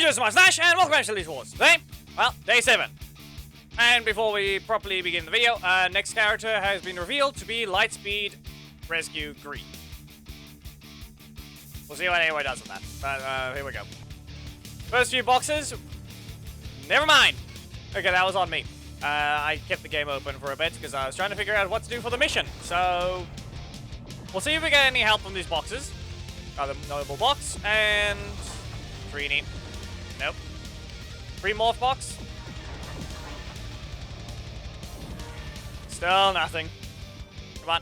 Just my Slash, and welcome back to Elite Wars. Today, well, day 7. And before we properly begin the video, next character has been revealed to be Lightspeed Rescue Green. We'll see what anyone does with that, but here we go. First few boxes, never mind. Okay, that was on me. I kept the game open for a bit because I was trying to figure out what to do for the mission. So, we'll see if we get any help from these boxes. Another notable box, and... Trini. Nope. Free morph box. Still nothing. Come on.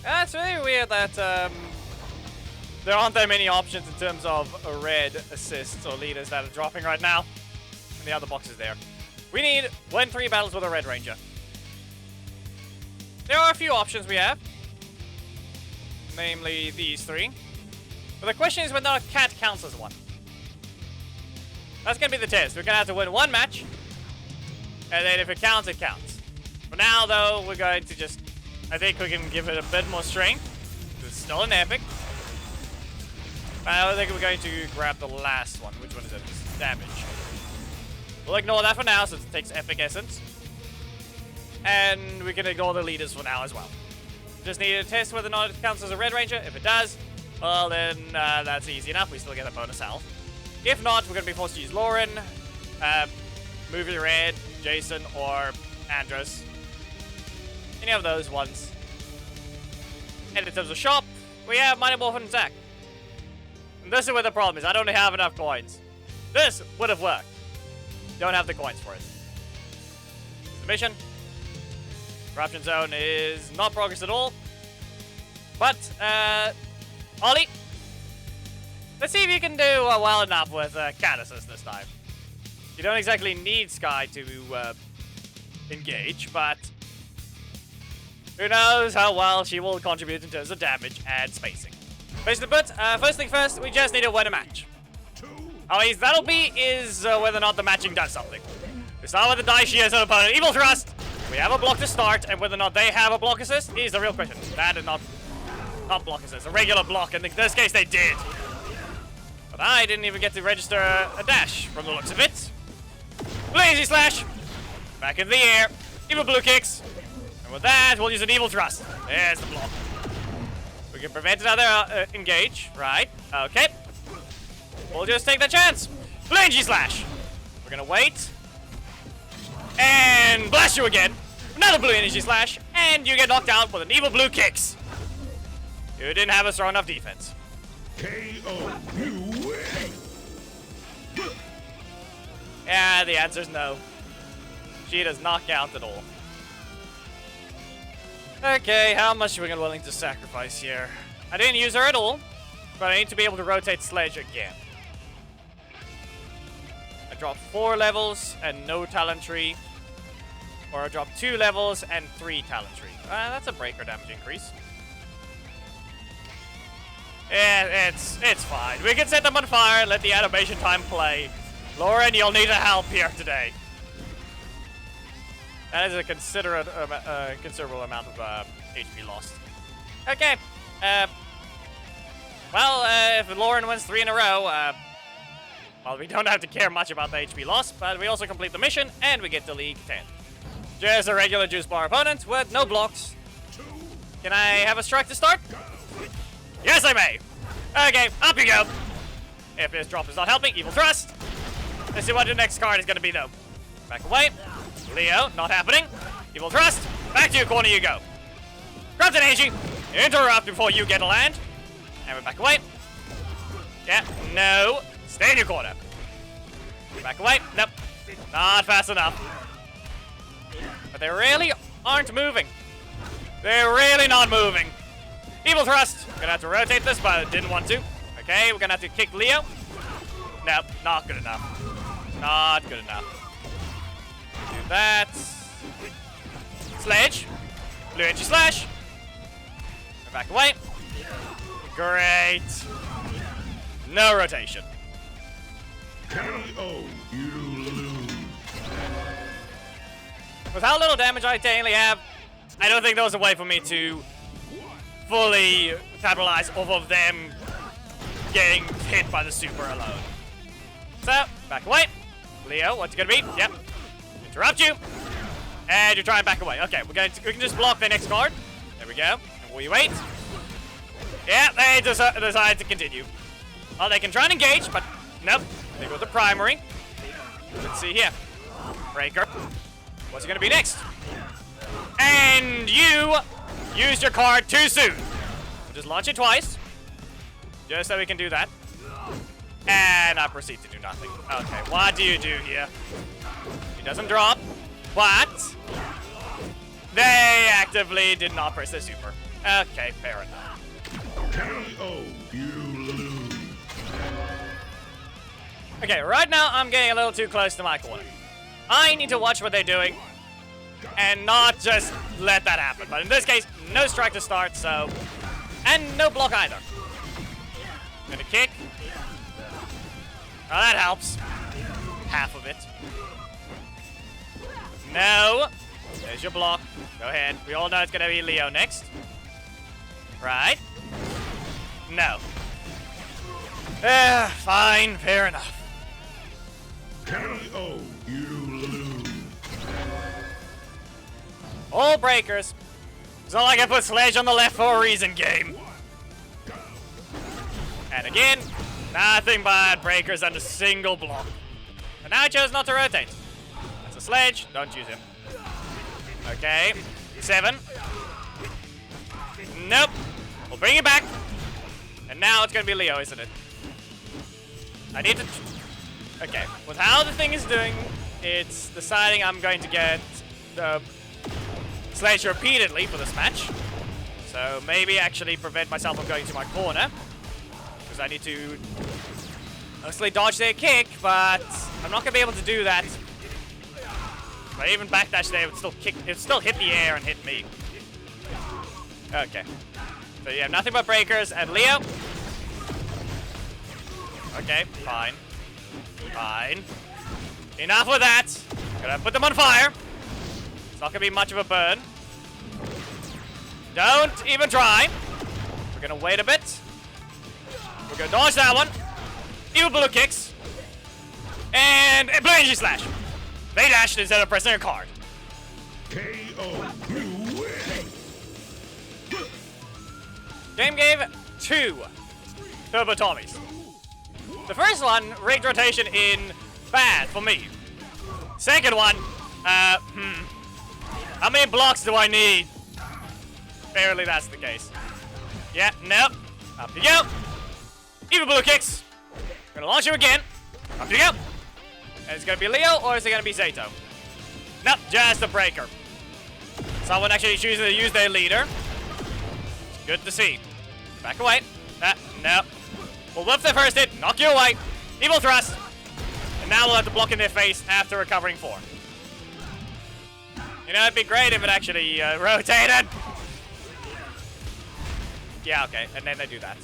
It's really weird that there aren't that many options in terms of red assists or leaders that are dropping right now. And the other box is there. We need win 3 battles with a Red Ranger. There are a few options we have. Namely these 3. But the question is whether or not Cat counts as one. That's going to be the test. We're going to have to win 1 match. And then if it counts, it counts. For now, though, we're going to just... I think we can give it a bit more strength. It's still an epic. But I think we're going to grab the last one. Which one is it? It's damage. We'll ignore that for now since it takes epic essence. And we can ignore the leaders for now as well. Just need to test whether or not it counts as a Red Ranger. If it does, well then that's easy enough. We still get a bonus health. If not, we're going to be forced to use Lauren, Movie Red, Jason, or Andros. Any of those ones. And in terms of shop, we have Mighty Morphin and Zack. And this is where the problem is. I don't have enough coins. This would have worked. Don't have the coins for it. The mission. Corruption Zone is not progress at all. But, Ollie, let's see if you can do well enough with Cat Assist this time. You don't exactly need Sky to engage, but who knows how well she will contribute in terms of damage and spacing. Basically, but first thing first, we just need to win a match. How easy that'll be is whether or not the matching does something. We start with the Daishi as an opponent. Evil Thrust! We have a block to start, and whether or not they have a block assist is the real question. That is not block assist, a regular block, and in this case they did. But I didn't even get to register a dash from the looks of it. Lazy Slash! Back in the air. Evil Blue Kicks. And with that, we'll use an Evil Thrust. There's the block. We can prevent another engage, right? Okay. We'll just take the chance. Lazy Slash! We're gonna wait. And blast you again. Another blue energy slash, and you get knocked out with an evil blue kicks. You didn't have a strong enough defense. KO. You win. Yeah, the answer's no. She does not count at all. Okay, how much are we willing to sacrifice here? I didn't use her at all, but I need to be able to rotate Sledge again. I dropped 4 levels and no talent tree. Or I drop 2 levels and 3 talent tree. That's a breaker damage increase. Yeah, it's fine. We can set them on fire and let the animation time play. Lauren, you'll need a help here today. That is a considerable amount of HP lost. Okay. If Lauren wins 3 in a row, well, we don't have to care much about the HP loss, but we also complete the mission and we get to League 10. Just a regular juice bar opponent with no blocks. Can I have a strike to start? Yes, I may. Okay, up you go. If this drop is not helping, Evil Thrust. Let's see what the next card is going to be, though. Back away. Leo, not happening. Evil Thrust. Back to your corner you go. Grab the Neji. Interrupt before you get a land. And we're back away. Yeah, no. Stay in your corner. Back away. Nope. Not fast enough. But they really aren't moving. They're really not moving. Evil Thrust. Gonna have to rotate this, but I didn't want to. Okay, we're gonna have to kick Leo. Nope, not good enough. Not good enough. Do that. Sledge. Blue Energy Slash. Back away. Great. No rotation. KO. You lose. With how little damage I technically have, I don't think there was a way for me to fully capitalize off of them getting hit by the super alone. So, back away. Leo, what's it gonna be? Yep. Interrupt you. And you're trying back away. Okay, we can just block the next card. There we go. And we wait. Yeah, they decide to continue. Well, they can try and engage, but nope. They go with the primary. Let's see here. Breaker. What's it gonna be next? And you used your card too soon. So just launch it twice. Just so we can do that. And I proceed to do nothing. Okay, what do you do here? He doesn't drop, but they actively did not press the super. Okay, fair enough. KO. You lose. Okay, right now I'm getting a little too close to my corner. I need to watch what they're doing and not just let that happen. But in this case, no strike to start, so... And no block either. And a kick. Oh, that helps. Half of it. No. There's your block. Go ahead. We all know it's gonna be Leo next. Right? No. Fine. Fair enough. KO. You lose. All breakers. It's not like I put Sledge on the left for a reason, game. And again, nothing but breakers and a single block. And now I chose not to rotate. That's a Sledge. Don't use him. Okay. 7. Nope. We'll bring it back. And now it's gonna be Leo, isn't it? I need to... Okay. With how the thing is doing, it's deciding I'm going to get the Sledge repeatedly for this match. So maybe actually prevent myself from going to my corner. Because I need to mostly dodge their kick, but I'm not gonna be able to do that. If I even backdash there, it would still hit the air and hit me. Okay. So you have nothing but breakers and Leo. Okay, fine. Fine. Enough with that. Gonna put them on fire. It's not gonna be much of a burn. Don't even try. We're gonna wait a bit. We're gonna dodge that one. Evil blue kicks. And a blue energy slash. They dashed instead of pressing a card. KO. You win. Game gave 2 Turbo Tommies. The first one, rigged rotation in bad for me. Second one, how many blocks do I need? Apparently that's the case. Yeah, nope. Up you go. Evil blue kicks. Gonna launch you again. Up you go. And it's gonna be Leo or is it gonna be Zato? Nope, just a breaker. Someone actually choosing to use their leader. It's good to see. Back away. Nope. We'll whip the first hit, knock you away. Evil thrust. And now we'll have to block in their face after recovering 4. You know, it'd be great if it actually rotated. Yeah, okay, and then they do that.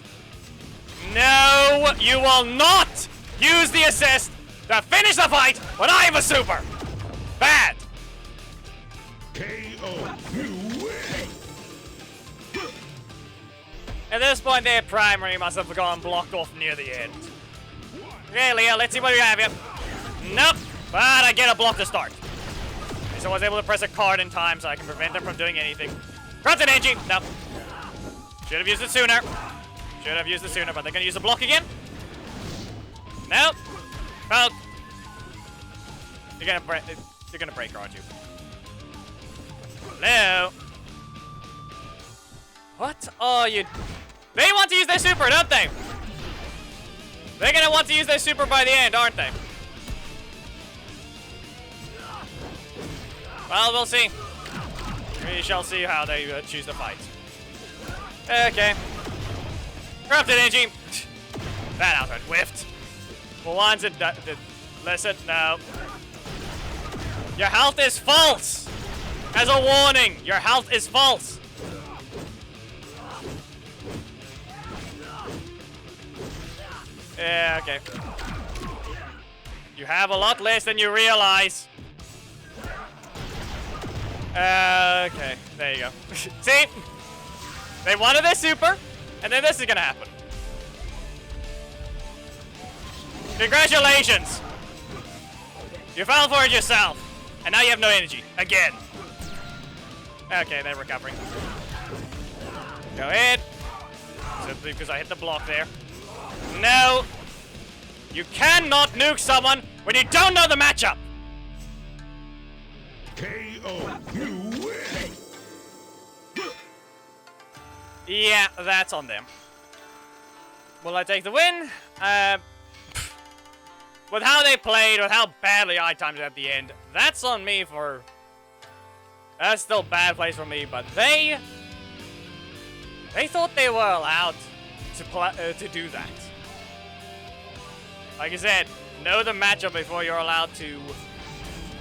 No, you will not use the assist to finish the fight when I have a super. Bad. KO. You win. At this point, their primary must have gone blocked off near the end. Okay, Leo, let's see what we have here. Nope, but I get a block to start. At least I was able to press a card in time so I can prevent them from doing anything. Corrupted energy. Nope. Should have used it sooner. Should have used it sooner, but they're gonna use a block again. Nope. Well, you're gonna break her, aren't you? Hello. What are you? They want to use their super, don't they? They're gonna want to use their super by the end, aren't they? Well, we'll see. We shall see how they choose to fight. Okay. Corrupted energy. That outright whiffed. For once it did. Listen, no. Your health is false. As a warning, your health is false. Yeah, okay. You have a lot less than you realize. Okay, there you go. See? They wanted their super, and then this is gonna happen. Congratulations! You fell for it yourself, and now you have no energy again. Okay, they're recovering. Go ahead. Simply because I hit the block there. No! You cannot nuke someone when you don't know the matchup! KO. You win. Yeah, that's on them. Will I take the win? With how they played, with how badly I timed it at the end, that's on me for... That's still bad plays for me, but they thought they were allowed to do that. Like I said, know the matchup before you're allowed to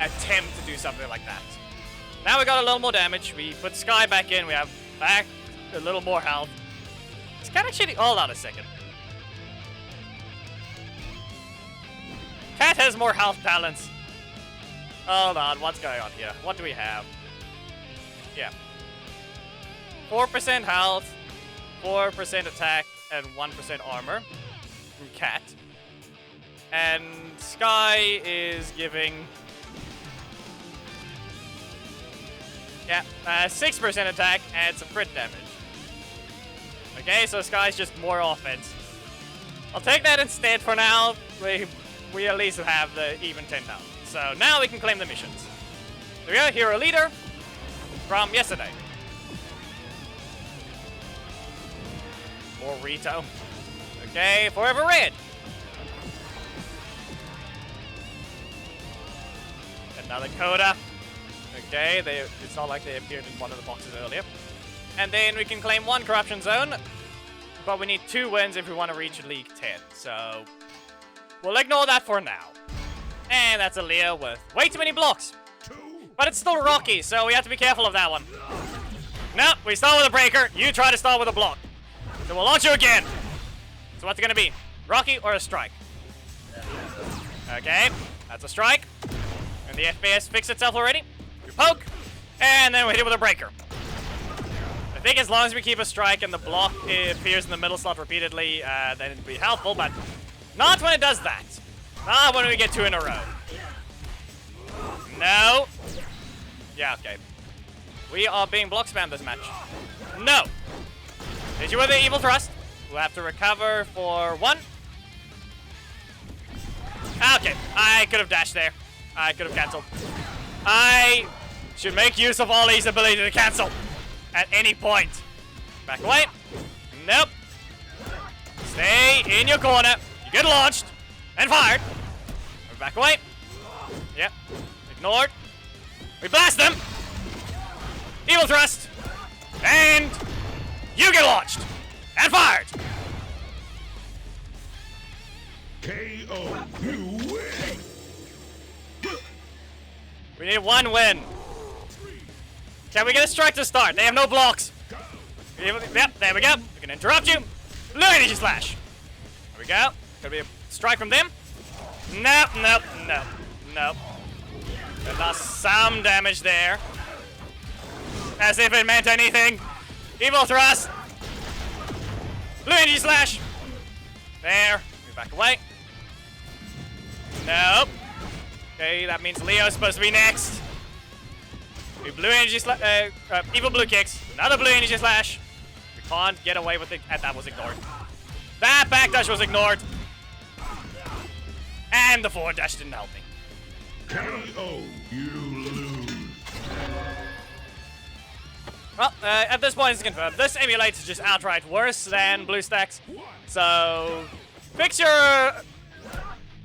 attempt to do something like that. Now we got a little more damage. We put Sky back in. We have back a little more health. It's kind of shitty. Hold on a second. Cat has more health balance. Hold on, what's going on here? What do we have? Yeah. 4% health, 4% attack, and 1% armor from Cat. And Sky is giving... Yeah, 6% attack and some crit damage. Okay, so Sky's just more offense. I'll take that instead for now. We at least have the even 10 now. So now we can claim the missions. There we go, hero leader from yesterday. More Rito. Okay, Forever Red. Another Coda. Okay, it's not like they appeared in one of the boxes earlier. And then we can claim one Corruption Zone, but we need 2 wins if we want to reach League 10. So we'll ignore that for now. And that's a Leo with way too many blocks. But it's still Rocky, so we have to be careful of that one. No, we start with a breaker. You try to start with a block. So we'll launch you again. So what's it going to be? Rocky or a strike? Okay, that's a strike. And the FPS fixed itself already. We poke, and then we hit it with a breaker. I think as long as we keep a strike and the block appears in the middle slot repeatedly, then it'd be helpful, but not when it does that. Not when we get 2 in a row. No. Yeah, okay. We are being block spammed this match. No. Hit you with the evil thrust. We'll have to recover for 1. Okay, I could have dashed there. I could have cancelled. I should make use of Ollie's ability to cancel at any point. Back away. Nope. Stay in your corner. You get launched and fired. Back away. Yep. Ignored. We blast them. Evil thrust. And you get launched and fired. KO. You win. We need 1 win. Can we get a strike to start? They have no blocks. Yep, there we go. We can interrupt you. Blue energy slash. There we go. Could be a strike from them. Nope, nope, nope, nope. They lost some damage there. As if it meant anything. Evil thrust. Blue energy slash. There. We back away. Nope. Okay, that means Leo's supposed to be next. We blue energy slash. Evil blue kicks. Another blue energy slash. We can't get away with it. And that was ignored. That backdash was ignored. And the forward dash didn't help me. KO. You lose. Well, at this point it's confirmed. This emulator is just outright worse than BlueStacks. So, fix your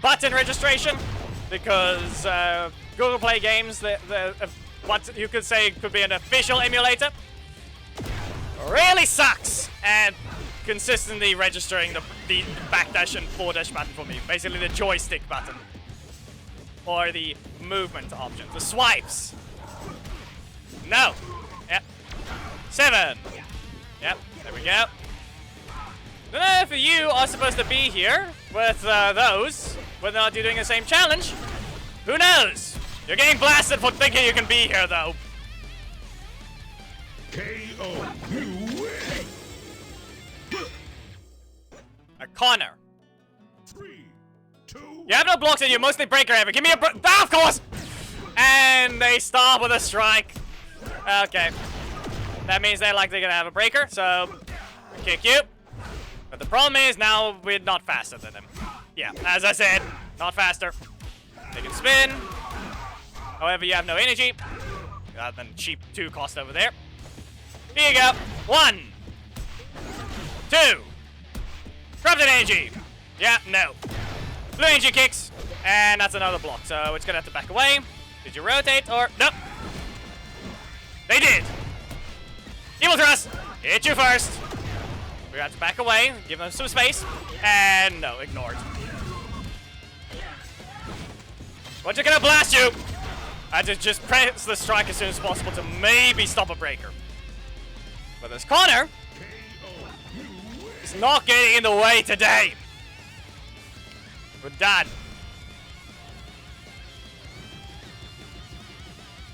button registration, because Google Play Games, what you could say could be an official emulator, really sucks at consistently registering the backdash and forward dash button for me. Basically the joystick button. Or the movement option. The swipes. No. Yep. 7. Yep. There we go. Don't know if you are supposed to be here with those, whether or not you're doing the same challenge. Who knows? You're getting blasted for thinking you can be here, though. KO. You win. Connor. 3, 2, You have no blocks and you're mostly breaker heavy. Give me a of course! And they start with a strike. Okay. That means they're likely gonna have a breaker, so kick you. But the problem is now we're not faster than them. Yeah, as I said, not faster. They can spin. However, you have no energy. Other than cheap 2 cost over there. Here you go. 1, 2. Corrupted energy. Yeah, no. Blue energy kicks. And that's another block, so it's gonna have to back away. Did you rotate or no? They did. Evil Thrust. Hit you first. We have to back away, give them some space, and no, ignored. What's it gonna blast you? I had to just press the strike as soon as possible to maybe stop a breaker. But this Connor is not getting in the way today. We're done.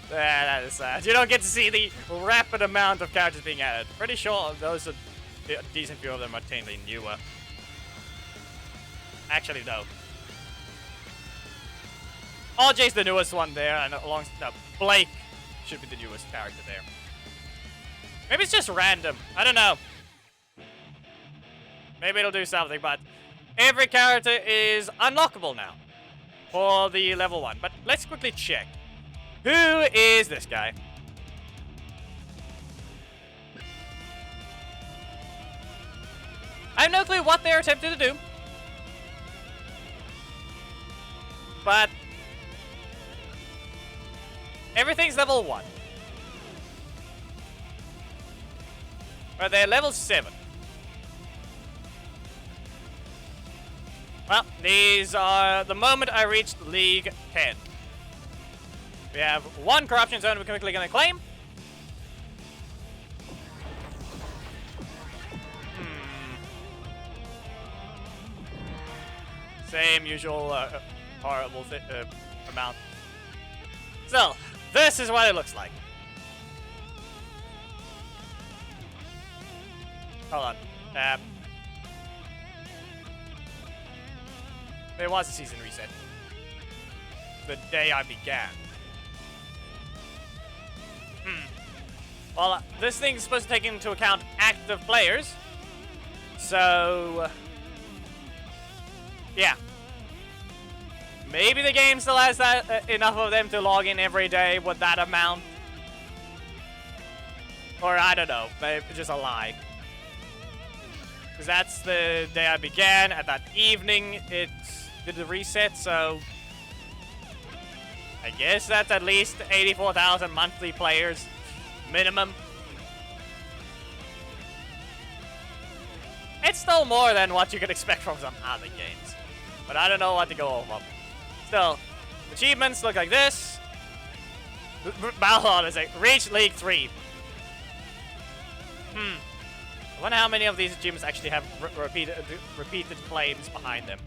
That is sad. You don't get to see the rapid amount of characters being added. Pretty sure those are a decent few of them are technically newer. Actually, no. RJ's the newest one there, and no, Blake should be the newest character there. Maybe it's just random. I don't know. Maybe it'll do something, but every character is unlockable now for the level 1. But let's quickly check. Who is this guy? I have no clue what they're attempting to do. But everything's level 1. But they're level 7. Well, these are the moment I reached League 10. We have 1 corruption zone we're quickly gonna claim. Same usual horrible amount. So, this is what it looks like. Hold on. There was a season reset. The day I began. Well, this thing's supposed to take into account active players. So, yeah. Maybe the game still has that enough of them to log in every day with that amount. Or I don't know, maybe it's just a lie. Because that's the day I began. At that evening, it did the reset, so I guess that's at least 84,000 monthly players minimum. It's still more than what you could expect from some other games, but I don't know what to go over. Still, achievements look like this. Balon is like, reach League 3. I wonder how many of these achievements actually have repeated claims behind them.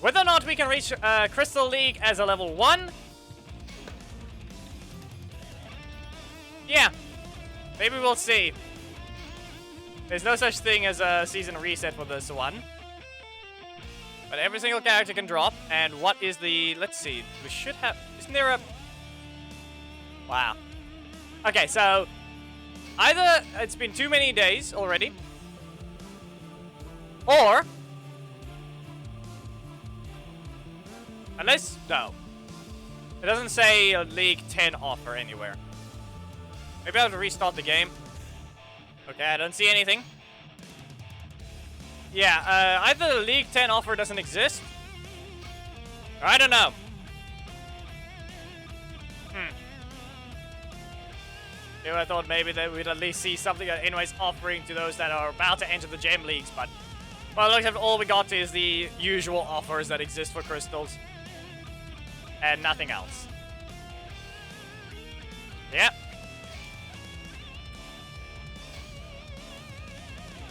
Whether or not we can reach Crystal League as a level 1. Yeah. Maybe we'll see. There's no such thing as a season reset for this one. But every single character can drop. And what is the... Let's see. We should have... Isn't there a... Wow. Okay, so... Either it's been too many days already. Or... Unless... No. It doesn't say a League 10 offer anywhere. Maybe I have to restart the game. Okay, I don't see anything. Yeah, either the League 10 offer doesn't exist. Or I don't know. Yeah, I thought maybe that we'd at least see something anyways offering to those that are about to enter the gem leagues, but... Well, it looks like all we got is the usual offers that exist for crystals. And nothing else. Yep.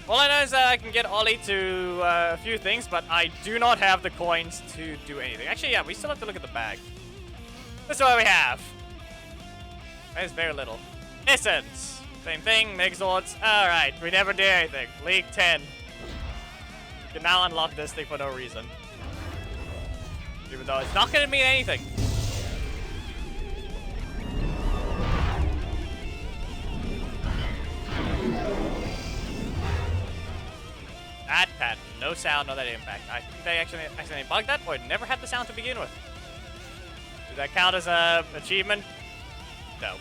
All I know is that I can get Ollie to a few things, but I do not have the coins to do anything. Actually, yeah, we still have to look at the bag. This is what we have. There's very little. Essence. Same thing, Megazords. Alright, we never did anything. League 10. can now unlock this thing for no reason. Even though it's not gonna mean anything. That had no sound on that impact. I think they actually accidentally bugged that, or it never had the sound to begin with. Does that count as a achievement? No.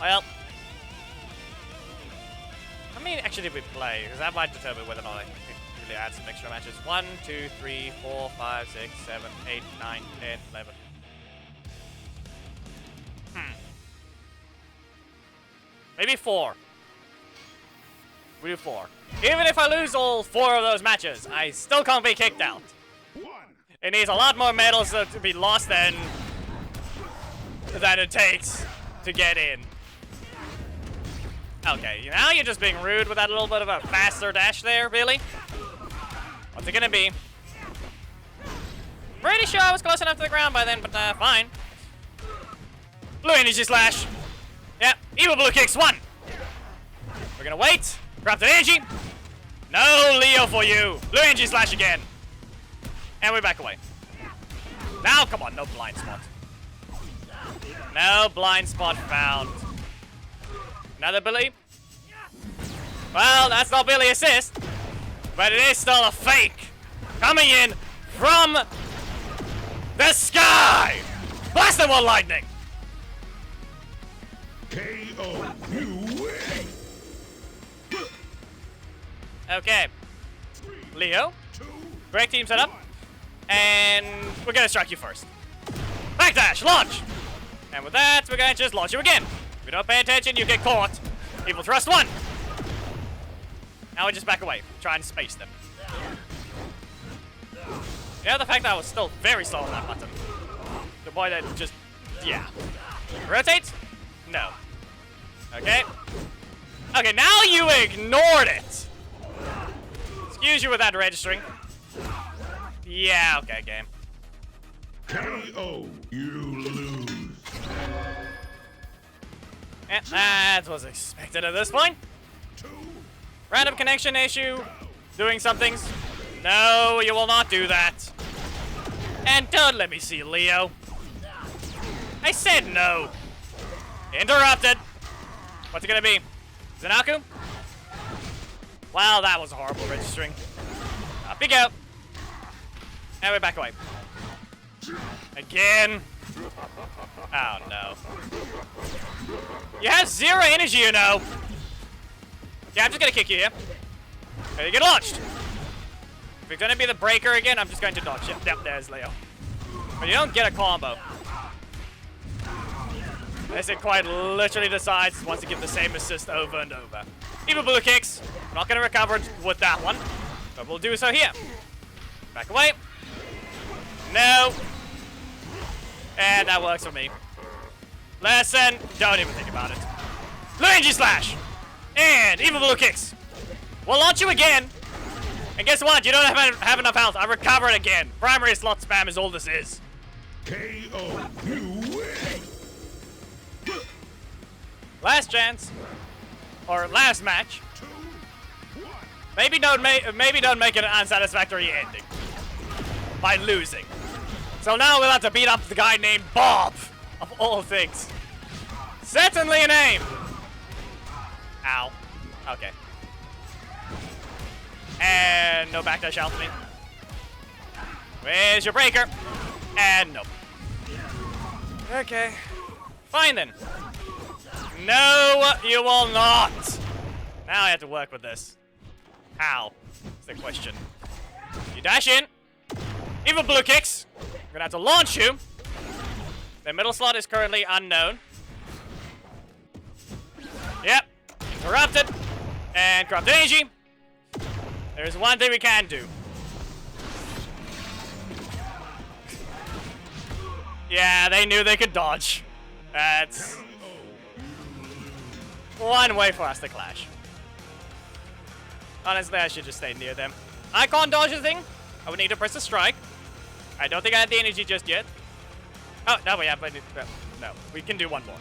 Well, how many actually did we play? Because that might determine whether or not I can really add some extra matches. 1, 2, 3, 4, 5, 6, 7, 8, 9, 10, 11. Maybe 4. We do 4. Even if I lose all 4 of those matches, I still can't be kicked out. It needs a lot more medals to be lost than it takes to get in. Okay, now you're just being rude with that little bit of a faster dash there, really? What's it gonna be? Pretty sure I was close enough to the ground by then, but fine. Blue energy slash. Yep, evil blue kicks 1. We're gonna wait. Grab the energy. No Leo for you. Blue energy slash again. And we back away. Now, come on, no blind spot. No blind spot found. Another Billy. Well, that's not Billy assist, but it is still a fake coming in from the sky. Blast them with lightning. KO. You win. Okay. Leo. Great team setup. And we're gonna strike you first. Backdash, launch! And with that, we're gonna just launch you again. If you don't pay attention, you get caught. Evil thrust 1. Now we just back away. Try and space them. Yeah, the fact that I was still very slow on that button. The boy that just, yeah. Rotate? No. Okay. Okay, now you ignored it. Excuse you with that registering. Yeah, okay, game. KO. You lose. Yeah, that was expected at this point. Random connection issue. Doing some things. No, you will not do that. And don't let me see Leo. I said no. Interrupted. What's it gonna be? Zanaku? Wow, that was horrible registering. Up you go. And we back away. Again. Oh no. You have 0 energy, you know. Yeah, I'm just gonna kick you here. Okay, you get launched. If you're gonna be the breaker again, I'm just going to dodge it. Yep, there's Leo. But you don't get a combo. As it quite literally decides wants to give the same assist over and over. Evil blue kicks. I'm not gonna recover with that one, but we'll do so here. Back away. No. And that works for me. Listen, don't even think about it. Luigi slash. And evil blue kicks. We'll launch you again. And guess what? You don't have enough health. I recover it again. Primary slot spam is all this is. KO. You win. Last chance. Or last match. Maybe don't make it an unsatisfactory ending. By losing. So now we'll have to beat up the guy named Bob. Of all things. Certainly a name. Ow. Okay. And no backdash out for me. Where's your breaker? And nope. Okay. Fine then. No, you will not. Now I have to work with this. How? Is the question. You dash in. Evil blue kicks. I'm gonna have to launch you. The middle slot is currently unknown. Yep. Interrupted. And corrupt energy. There's one thing we can do. Yeah, they knew they could dodge. That's one way for us to clash. Honestly, I should just stay near them. I can't dodge the thing. I would need to press a strike. I don't think I have the energy just yet. Oh, no, we have. No, we can do one more.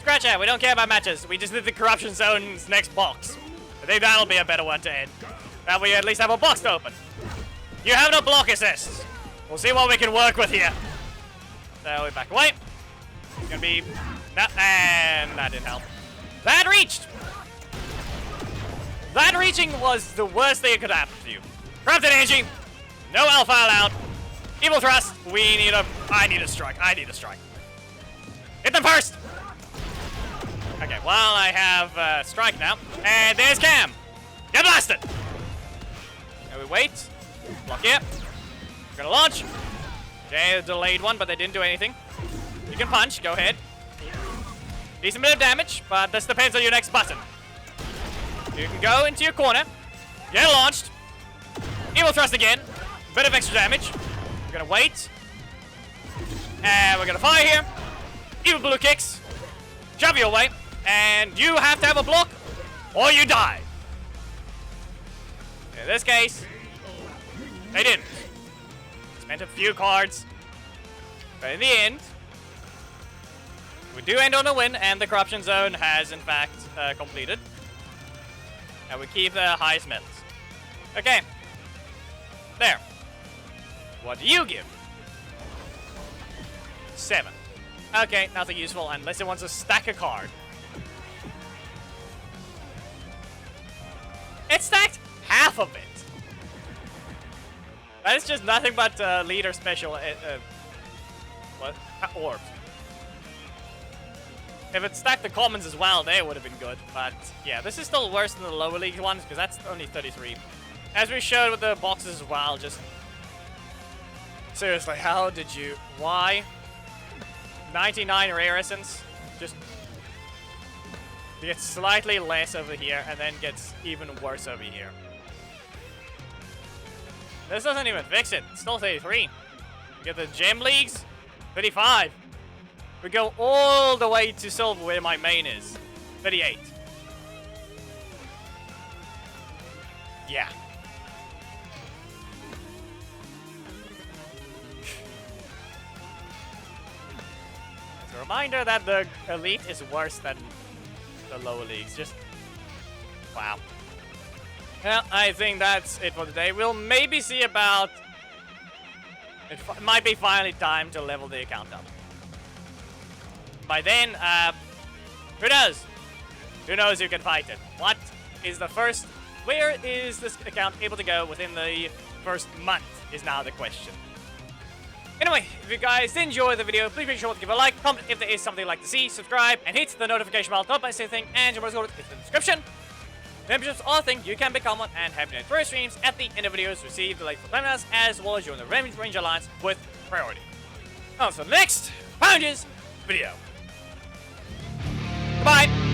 Scratch that. We don't care about matches. We just did the corruption zone's next box. I think that'll be a better one to end. That we at least have a box to open. You have no block assists. We'll see what we can work with here. So we back away. It's gonna be... and that didn't help. That reached! That reaching was the worst thing that could happen to you. Crafted energy. No alpha allowed. Evil thrust. We need a... I need a strike. I need a strike. Hit them first! Okay, well, I have strike now. And there's Cam. Get blasted! And we wait. Block here. We're gonna launch. Okay, a delayed one, but they didn't do anything. You can punch. Go ahead. Decent bit of damage, but this depends on your next button. You can go into your corner. Get launched. Evil thrust again. Bit of extra damage. We're gonna wait. And we're gonna fire here. Evil blue kicks. Shove you away. And you have to have a block, or you die. In this case, they didn't. Spent a few cards. But in the end, we do end on a win, and the corruption zone has, in fact, completed. And we keep the highest medals. Okay. There. What do you give? 7. Okay, nothing useful unless it wants to stack a card. It stacked half of it. That is just nothing but leader special. What? Orbs. If it stacked the commons as well, they would have been good. But yeah, this is still worse than the lower league ones because that's only 33. As we showed with the boxes as well, just seriously, how did you? Why? 99 rare essence. Just gets slightly less over here and then gets even worse over here. This doesn't even fix it. It's still 33. We get the gem leagues, 35. We go all the way to silver where my main is, 38. Yeah. It's a reminder that the elite is worse than the lower leagues. Just wow. Well, I think that's it for today. We'll maybe see about... It might be finally time to level the account up. By then, who knows? Who knows who can fight it? What is the first... Where is this account able to go within the first month is now the question. Anyway, if you guys did enjoy the video, please make sure to give a like, comment if there is something you'd like to see, subscribe, and hit the notification bell. Don't miss anything, and your code is in the description. Memberships are a thing. You can become one and have your first streams at the end of videos, receive the latest planners, as well as join the Range Alliance with priority. On to the next Founders video. Goodbye.